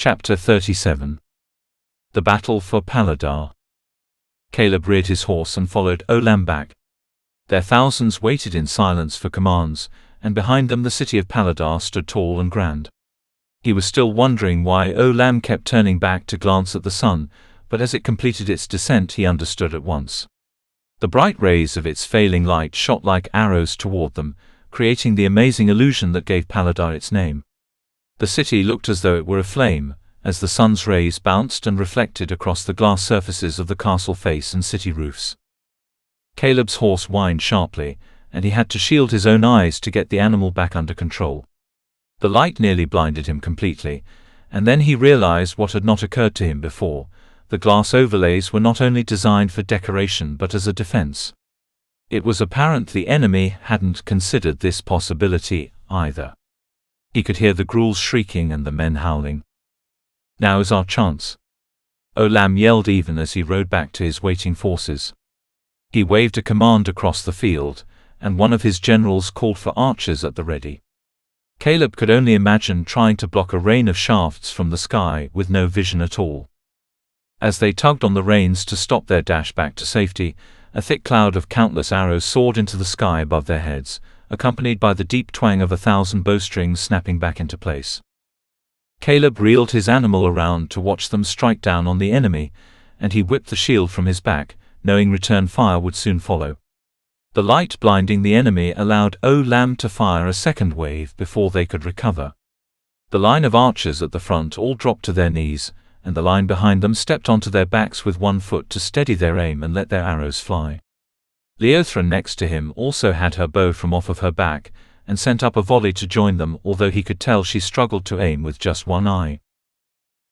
Chapter 37. The Battle for Paladar. Caleb reared his horse and followed Olam back. Their thousands waited in silence for commands, and behind them the city of Paladar stood tall and grand. He was still wondering why Olam kept turning back to glance at the sun, but as it completed its descent he understood at once. The bright rays of its failing light shot like arrows toward them, creating the amazing illusion that gave Paladar its name. The city looked as though it were aflame, as the sun's rays bounced and reflected across the glass surfaces of the castle face and city roofs. Caleb's horse whined sharply, and he had to shield his own eyes to get the animal back under control. The light nearly blinded him completely, and then he realized what had not occurred to him before. The glass overlays were not only designed for decoration but as a defense. It was apparent the enemy hadn't considered this possibility either. He could hear the ghouls shrieking and the men howling. "Now is our chance," Olam yelled even as he rode back to his waiting forces. He waved a command across the field, and one of his generals called for archers at the ready. Caleb could only imagine trying to block a rain of shafts from the sky with no vision at all. As they tugged on the reins to stop their dash back to safety, a thick cloud of countless arrows soared into the sky above their heads, accompanied by the deep twang of 1,000 bowstrings snapping back into place. Caleb reeled his animal around to watch them strike down on the enemy, and he whipped the shield from his back, knowing return fire would soon follow. The light blinding the enemy allowed Olam to fire a second wave before they could recover. The line of archers at the front all dropped to their knees, and the line behind them stepped onto their backs with one foot to steady their aim and let their arrows fly. Leothran next to him also had her bow from off of her back, and sent up a volley to join them, although he could tell she struggled to aim with just one eye.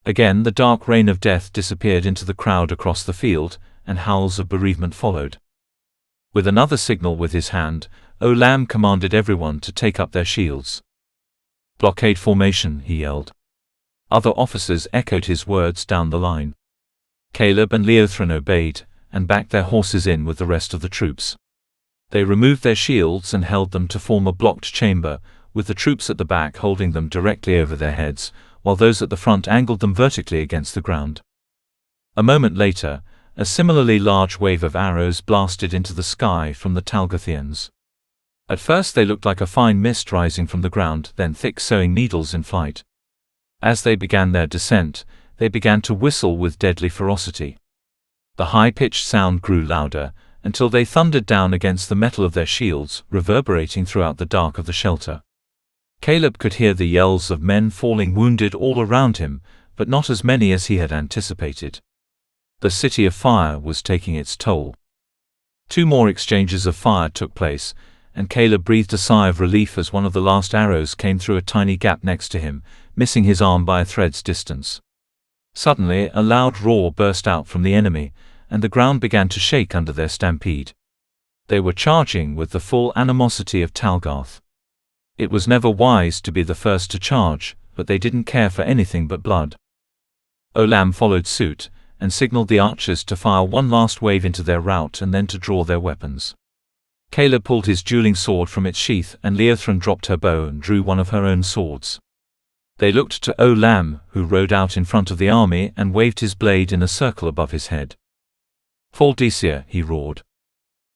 Again the dark rain of death disappeared into the crowd across the field, and howls of bereavement followed. With another signal with his hand, Olam commanded everyone to take up their shields. "Blockade formation," he yelled. Other officers echoed his words down the line. Caleb and Leothran obeyed, and backed their horses in with the rest of the troops. They removed their shields and held them to form a blocked chamber, with the troops at the back holding them directly over their heads, while those at the front angled them vertically against the ground. A moment later, a similarly large wave of arrows blasted into the sky from the Talgathians. At first they looked like a fine mist rising from the ground, then thick sewing needles in flight. As they began their descent, they began to whistle with deadly ferocity. The high-pitched sound grew louder, until they thundered down against the metal of their shields, reverberating throughout the dark of the shelter. Caleb could hear the yells of men falling wounded all around him, but not as many as he had anticipated. The city of fire was taking its toll. 2 more exchanges of fire took place, and Caleb breathed a sigh of relief as one of the last arrows came through a tiny gap next to him, missing his arm by a thread's distance. Suddenly a loud roar burst out from the enemy, and the ground began to shake under their stampede. They were charging with the full animosity of Talgarth. It was never wise to be the first to charge, but they didn't care for anything but blood. Olam followed suit, and signaled the archers to fire one last wave into their rout and then to draw their weapons. Caleb pulled his dueling sword from its sheath, and Leothran dropped her bow and drew one of her own swords. They looked to Olam, who rode out in front of the army and waved his blade in a circle above his head. "Fall Decia," he roared.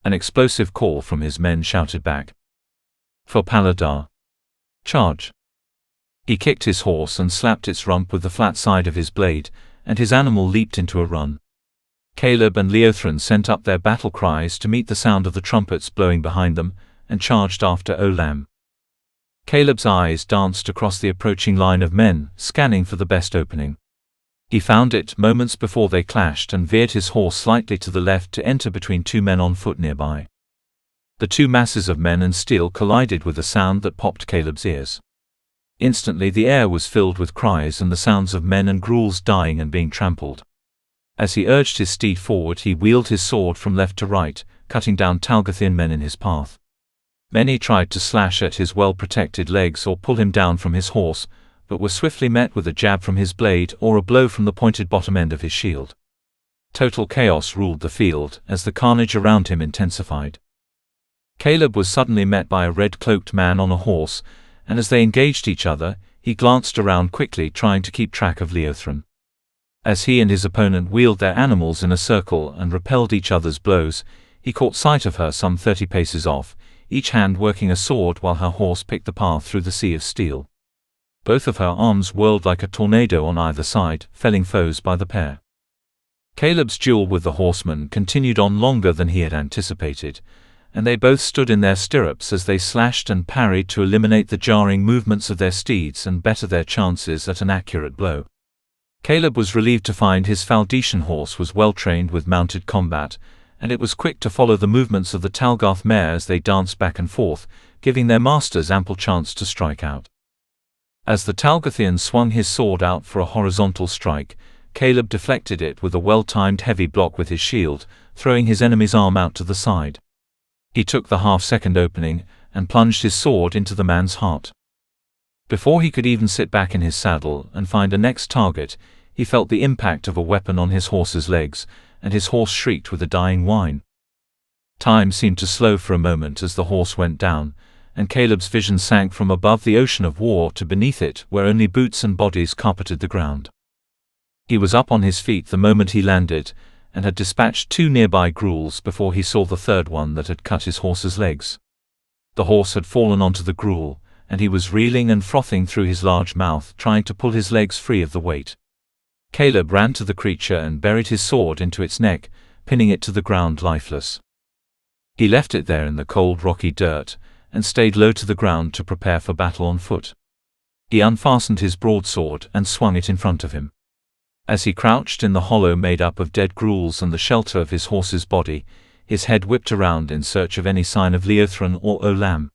An explosive call from his men shouted back. "For Paladar. Charge." He kicked his horse and slapped its rump with the flat side of his blade, and his animal leaped into a run. Caleb and Leothran sent up their battle cries to meet the sound of the trumpets blowing behind them, and charged after Olam. Caleb's eyes danced across the approaching line of men, scanning for the best opening. He found it moments before they clashed and veered his horse slightly to the left to enter between 2 men on foot nearby. The 2 masses of men and steel collided with a sound that popped Caleb's ears. Instantly the air was filled with cries and the sounds of men and ghouls dying and being trampled. As he urged his steed forward, he wheeled his sword from left to right, cutting down Talgathian men in his path. Many tried to slash at his well-protected legs or pull him down from his horse, but were swiftly met with a jab from his blade or a blow from the pointed bottom end of his shield. Total chaos ruled the field as the carnage around him intensified. Caleb was suddenly met by a red-cloaked man on a horse, and as they engaged each other, He glanced around quickly, trying to keep track of Leothran. As he and his opponent wheeled their animals in a circle and repelled each other's blows, he caught sight of her some 30 paces off, each hand working a sword while her horse picked the path through the sea of steel. Both of her arms whirled like a tornado on either side, felling foes by the pair. Caleb's duel with the horseman continued on longer than he had anticipated, and they both stood in their stirrups as they slashed and parried to eliminate the jarring movements of their steeds and better their chances at an accurate blow. Caleb was relieved to find his Faldetian horse was well trained with mounted combat, and it was quick to follow the movements of the Talgarth mare as they danced back and forth, giving their masters ample chance to strike out. As the Talgarthian swung his sword out for a horizontal strike, Caleb deflected it with a well-timed heavy block with his shield, throwing his enemy's arm out to the side. He took the half-second opening and plunged his sword into the man's heart. Before he could even sit back in his saddle and find a next target, he felt the impact of a weapon on his horse's legs, and his horse shrieked with a dying whine. Time seemed to slow for a moment as the horse went down, and Caleb's vision sank from above the ocean of war to beneath it, where only boots and bodies carpeted the ground. He was up on his feet the moment he landed, and had dispatched 2 nearby gruels before he saw the third one that had cut his horse's legs. The horse had fallen onto the gruel, and he was reeling and frothing through his large mouth, trying to pull his legs free of the weight. Caleb ran to the creature and buried his sword into its neck, pinning it to the ground lifeless. He left it there in the cold rocky dirt, and stayed low to the ground to prepare for battle on foot. He unfastened his broadsword and swung it in front of him. As he crouched in the hollow made up of dead gruels and the shelter of his horse's body, his head whipped around in search of any sign of Leothran or Olam.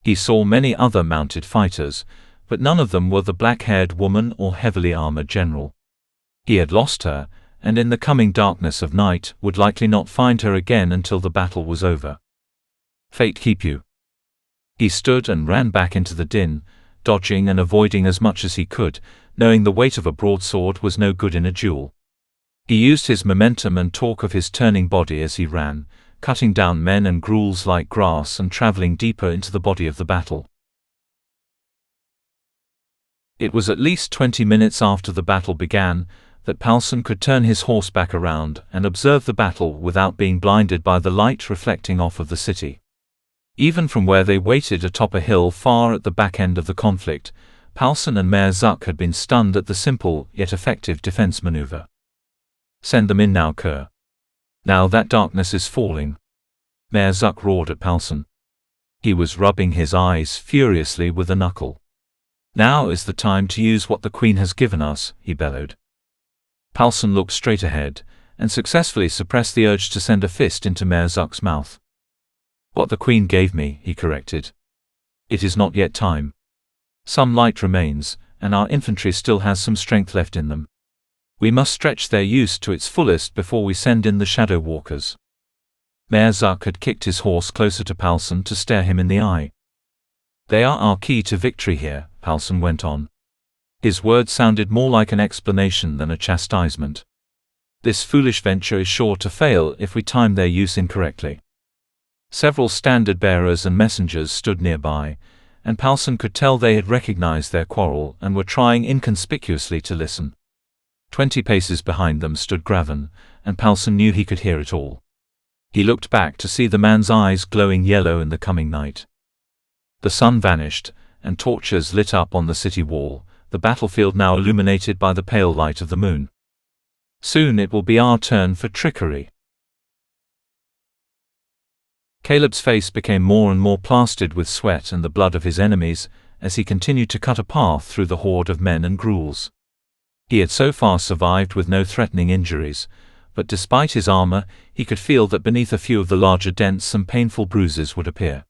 He saw many other mounted fighters, but none of them were the black-haired woman or heavily armored general. He had lost her, and in the coming darkness of night would likely not find her again until the battle was over. Fate keep you. He stood and ran back into the din, dodging and avoiding as much as he could, knowing the weight of a broadsword was no good in a duel. He used his momentum and torque of his turning body as he ran, cutting down men and gruels like grass and traveling deeper into the body of the battle. It was at least 20 minutes after the battle began that Palsson could turn his horse back around and observe the battle without being blinded by the light reflecting off of the city. Even from where they waited atop a hill far at the back end of the conflict, Palsson and Mayor Zuck had been stunned at the simple yet effective defense maneuver. Send them in now, Kerr. Now that darkness is falling. Mayor Zuck roared at Palsson. He was rubbing his eyes furiously with a knuckle. Now is the time to use what the Queen has given us, he bellowed. Palsson looked straight ahead, and successfully suppressed the urge to send a fist into Mayor Zuck's mouth. What the Queen gave me, he corrected. It is not yet time. Some light remains, and our infantry still has some strength left in them. We must stretch their use to its fullest before we send in the Shadow Walkers. Mayor Zuck had kicked his horse closer to Palsson to stare him in the eye. They are our key to victory here, Palsson went on. His words sounded more like an explanation than a chastisement. This foolish venture is sure to fail if we time their use incorrectly. Several standard-bearers and messengers stood nearby, and Palsson could tell they had recognized their quarrel and were trying inconspicuously to listen. 20 paces behind them stood Graven, and Palsson knew he could hear it all. He looked back to see the man's eyes glowing yellow in the coming night. The sun vanished, and torches lit up on the city wall, the battlefield now illuminated by the pale light of the moon. Soon it will be our turn for trickery. Caleb's face became more and more plastered with sweat and the blood of his enemies, as he continued to cut a path through the horde of men and gruels. He had so far survived with no threatening injuries, but despite his armor, he could feel that beneath a few of the larger dents some painful bruises would appear.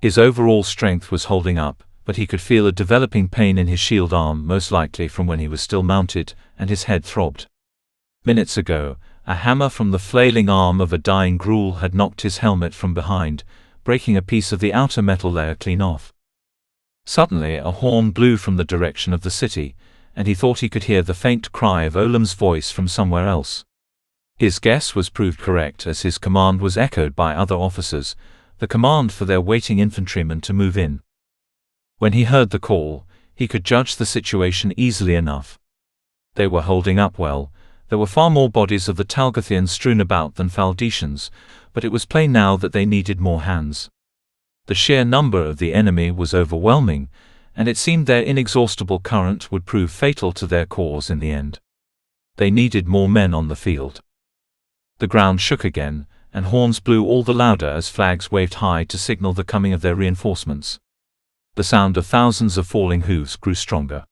His overall strength was holding up, but he could feel a developing pain in his shield arm, most likely from when he was still mounted, and his head throbbed. Minutes ago, a hammer from the flailing arm of a dying gruel had knocked his helmet from behind, breaking a piece of the outer metal layer clean off. Suddenly a horn blew from the direction of the city, and he thought he could hear the faint cry of Olam's voice from somewhere else. His guess was proved correct as his command was echoed by other officers, the command for their waiting infantrymen to move in. When he heard the call, he could judge the situation easily enough. They were holding up well. There were far more bodies of the Talgathians strewn about than Faldetians, but it was plain now that they needed more hands. The sheer number of the enemy was overwhelming, and it seemed their inexhaustible current would prove fatal to their cause in the end. They needed more men on the field. The ground shook again, and horns blew all the louder as flags waved high to signal the coming of their reinforcements. The sound of thousands of falling hooves grew stronger.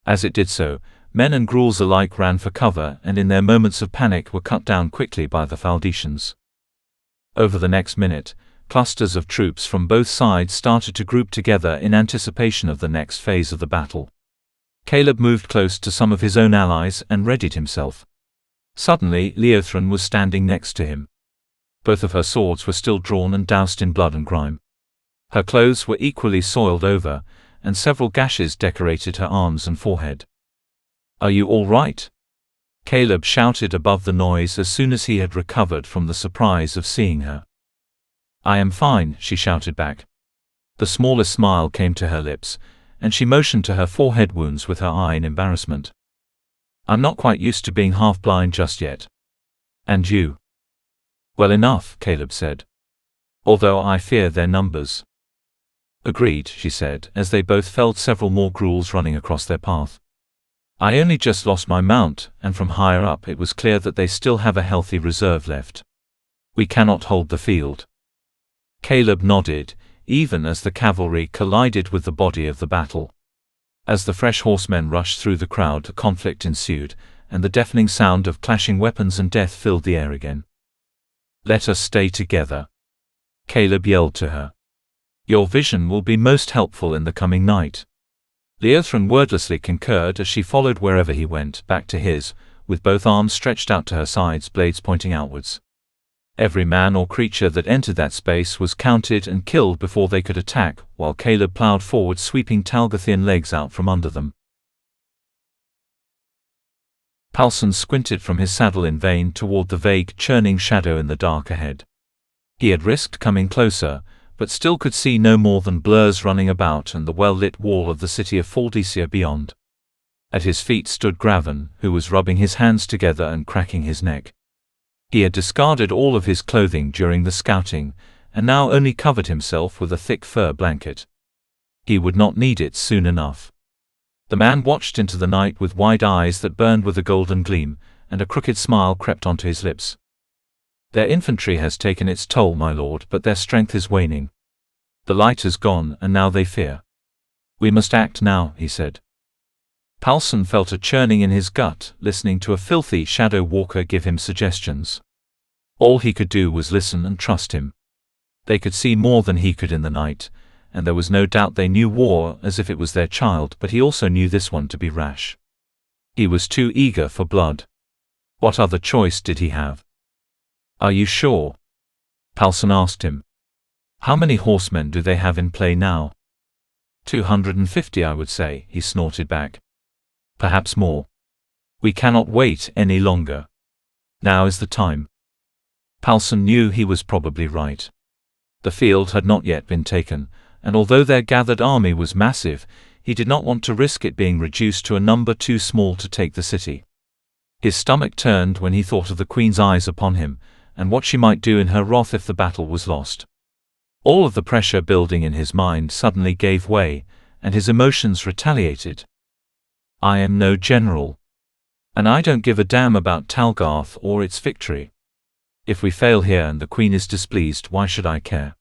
As it did so, men and ghouls alike ran for cover and in their moments of panic were cut down quickly by the Faldetians. Over the next minute, clusters of troops from both sides started to group together in anticipation of the next phase of the battle. Caleb moved close to some of his own allies and readied himself. Suddenly, Leothran was standing next to him. Both of her swords were still drawn and doused in blood and grime. Her clothes were equally soiled over, and several gashes decorated her arms and forehead. "Are you all right?" Caleb shouted above the noise as soon as he had recovered from the surprise of seeing her. "I am fine," she shouted back. The smallest smile came to her lips, and she motioned to her forehead wounds with her eye in embarrassment. "I'm not quite used to being half-blind just yet." "And you?" "Well enough," Caleb said. "Although I fear their numbers." "Agreed," she said, as they both felt several more ghouls running across their path. "I only just lost my mount, and from higher up it was clear that they still have a healthy reserve left. We cannot hold the field." Caleb nodded, even as the cavalry collided with the body of the battle. As the fresh horsemen rushed through the crowd, a conflict ensued, and the deafening sound of clashing weapons and death filled the air again. "Let us stay together," Caleb yelled to her. "Your vision will be most helpful in the coming night." Leothran wordlessly concurred as she followed wherever he went, back to his, with both arms stretched out to her sides, blades pointing outwards. Every man or creature that entered that space was counted and killed before they could attack, while Caleb plowed forward, sweeping Talgathian legs out from under them. Palson squinted from his saddle in vain toward the vague, churning shadow in the dark ahead. He had risked coming closer, but still could see no more than blurs running about and the well-lit wall of the city of Faldesia beyond. At his feet stood Graven, who was rubbing his hands together and cracking his neck. He had discarded all of his clothing during the scouting, and now only covered himself with a thick fur blanket. He would not need it soon enough. The man watched into the night with wide eyes that burned with a golden gleam, and a crooked smile crept onto his lips. "Their infantry has taken its toll, my lord, but their strength is waning. The light has gone, and now they fear. We must act now," he said. Palson felt a churning in his gut, listening to a filthy shadow walker give him suggestions. All he could do was listen and trust him. They could see more than he could in the night, and there was no doubt they knew war as if it was their child, but he also knew this one to be rash. He was too eager for blood. What other choice did he have? "Are you sure?" Palson asked him. "How many horsemen do they have in play now?" 250, I would say," he snorted back. "Perhaps more. We cannot wait any longer. Now is the time." Palson knew he was probably right. The field had not yet been taken, and although their gathered army was massive, he did not want to risk it being reduced to a number too small to take the city. His stomach turned when he thought of the Queen's eyes upon him, and what she might do in her wrath if the battle was lost. All of the pressure building in his mind suddenly gave way, and his emotions retaliated. "I am no general. And I don't give a damn about Talgarth or its victory. If we fail here and the Queen is displeased, why should I care?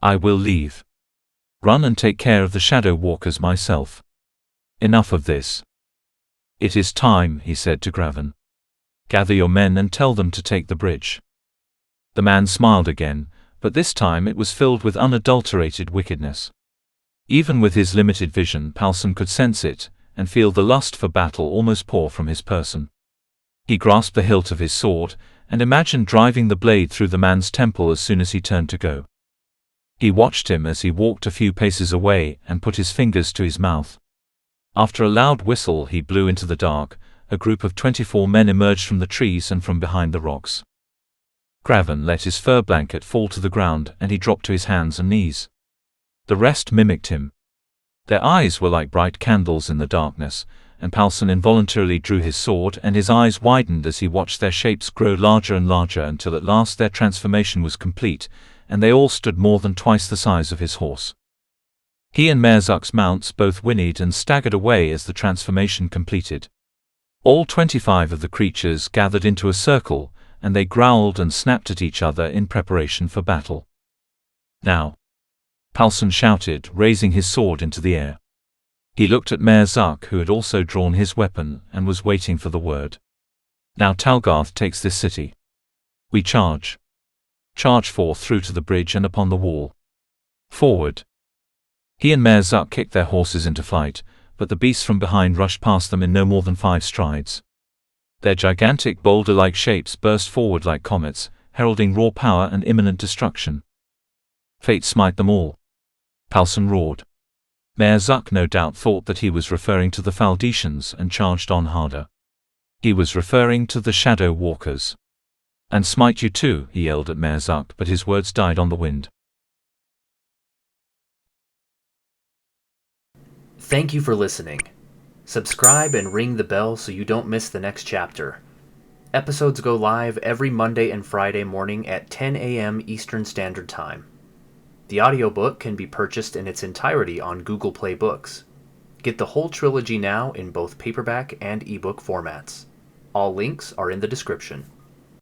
I will leave. Run and take care of the Shadow Walkers myself. Enough of this." "It is time," he said to Graven. "Gather your men and tell them to take the bridge." The man smiled again, but this time it was filled with unadulterated wickedness. Even with his limited vision, Palson could sense it, and feel the lust for battle almost pour from his person. He grasped the hilt of his sword, and imagined driving the blade through the man's temple as soon as he turned to go. He watched him as he walked a few paces away and put his fingers to his mouth. After a loud whistle he blew into the dark. A group of 24 men emerged from the trees and from behind the rocks. Graven let his fur blanket fall to the ground and he dropped to his hands and knees. The rest mimicked him. Their eyes were like bright candles in the darkness, and Palson involuntarily drew his sword, and his eyes widened as he watched their shapes grow larger and larger until at last their transformation was complete, and they all stood more than twice the size of his horse. He and Merzuk's mounts both whinnied and staggered away as the transformation completed. All 25 of the creatures gathered into a circle, and they growled and snapped at each other in preparation for battle. "Now!" Palson shouted, raising his sword into the air. He looked at Merzuk, who had also drawn his weapon, and was waiting for the word. "Now Talgarth takes this city. We charge. Charge forth through to the bridge and upon the wall. Forward!" He and Merzuk kicked their horses into flight, but the beasts from behind rushed past them in no more than 5 strides. Their gigantic boulder-like shapes burst forward like comets, heralding raw power and imminent destruction. "Fate smite them all!" Palson roared. Merzuk no doubt thought that he was referring to the Faldetians and charged on harder. He was referring to the Shadow Walkers. "And smite you too," he yelled at Merzuk, but his words died on the wind. Thank you for listening. Subscribe and ring the bell so you don't miss the next chapter. Episodes go live every Monday and Friday morning at 10 a.m. Eastern Standard Time. The audiobook can be purchased in its entirety on Google Play Books. Get the whole trilogy now in both paperback and ebook formats. All links are in the description.